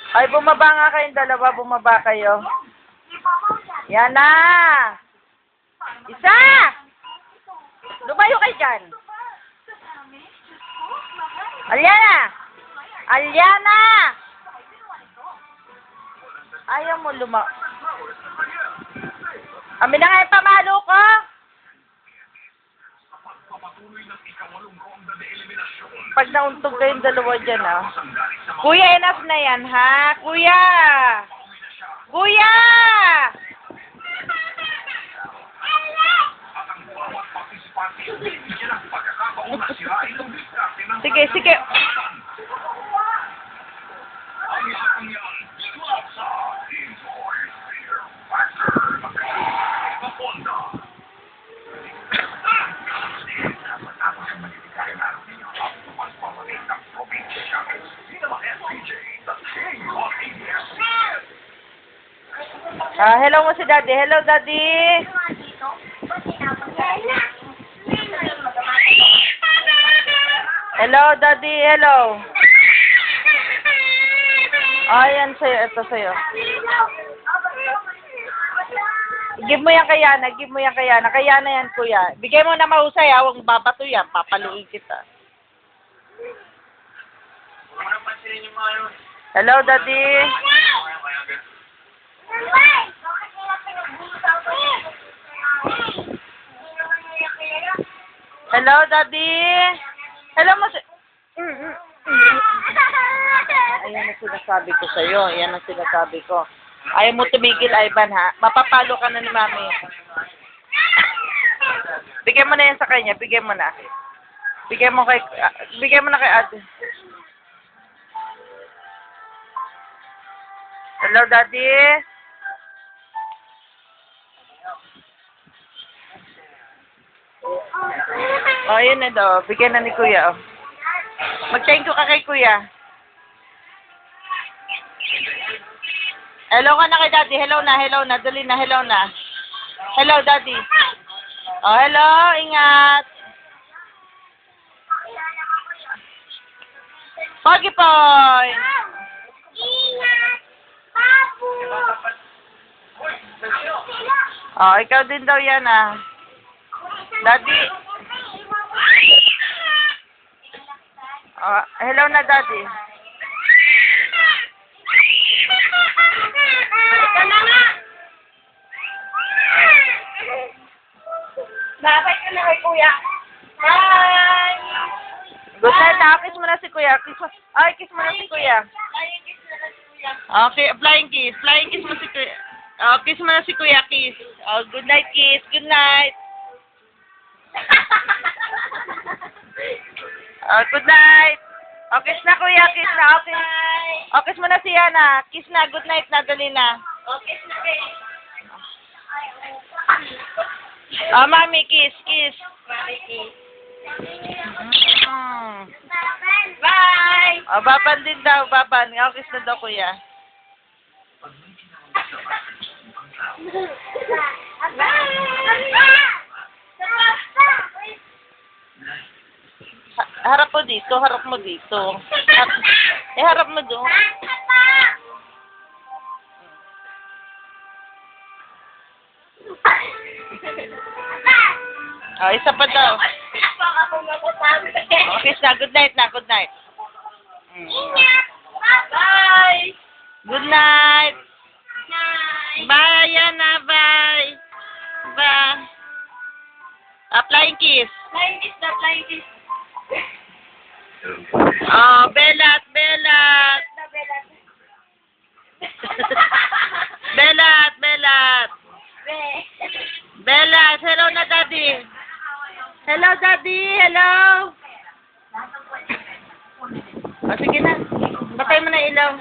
Ay, bumaba nga kayong dalawa. Bumaba kayo. Yan na. Isa! Lumayo kayo dyan. Aliana! Aliana! Ayaw mo Amin na nga yung pamalo ko. Pag nauntog kayong dalawa dyan, ah. Kuya, enough na yan, ha? Kuya! Kuya! Sige, sige. Hello mo si Daddy. Hello, Daddy. Hello, Daddy. Hello. Ayan sa'yo. Ito sa'yo. Give mo yan kay Yana. Give mo yan kay Yana. Kay Yana yan, kuya. Bigay mo na mahusay, ha. Huwag babato yan. Papaluin kita. Hello, Daddy. Hello, Daddy. Hello, Ayan ang sinasabi ko sa'yo. Ayan ang sinasabi ko. Ayaw mo tumigil, Ivan, ha? Mapapalo ka na ni Mami. Bigyan mo na yan sa kanya. Bigyan mo na. Bigyan mo na kay Ate. Hello, Daddy. Oh, yun na daw. Bigyan na ni Kuya. Oh. Mag-thank you ka kay Kuya. Hello ka na kay Daddy. Hello na, hello na. Dali na, hello na. Hello, Daddy. Oh, hello. Ingat. Pogi Poy. Ingat. Papu. Oh, ikaw din daw yan, ah. Daddy. Hello na, Daddy. Ito na nga. Babay ka na kay Kuya. Bye. Good night, ha? Kiss mo na si Kuya. Kiss mo na si Kuya. Okay, flying kiss. Flying kiss mo si Kuya. Kiss mo na si Kuya, kiss. Good night, kiss. Good night. Good night. Kiss na, Kuya. Kiss na. Okay. Kiss mo na si Yana. Kiss na. Good night na. Dali na. Kiss na, kiss. Mami, kiss. Kiss. Mami, kiss. Bye. Baban din daw. Baban. Kiss na daw, Kuya. Harap mo dito, harap mo dito. Harap mo doon. Isa pa daw. Kiss na, good night na, good night. Bye. Good night. Bye, Yana, bye. Bye. Flying kiss. Flying kiss na, flying kiss. Belat, Belat. Belat, Belat. Belat, hello na, Daddy. Hello, Daddy, hello. Sige na. Batay mo na ilaw.